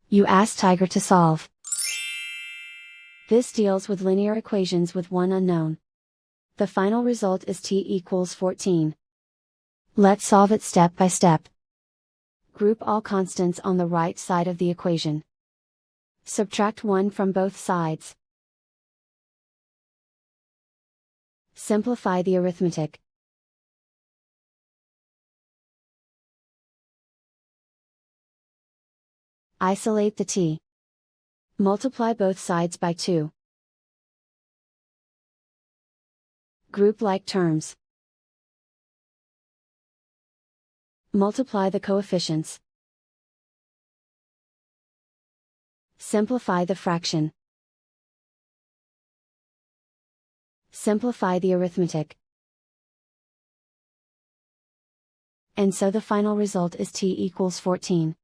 You ask Tiger to solve. This deals with linear equations with one unknown. The final result is t equals 14. Let's solve it step by step. Group all constants on the right side of the equation. Subtract 1 from both sides. Simplify the arithmetic. Isolate the t. Multiply both sides by 2. Group like terms. Multiply the coefficients. Simplify the fraction. Simplify the arithmetic. And so the final result is t equals 14.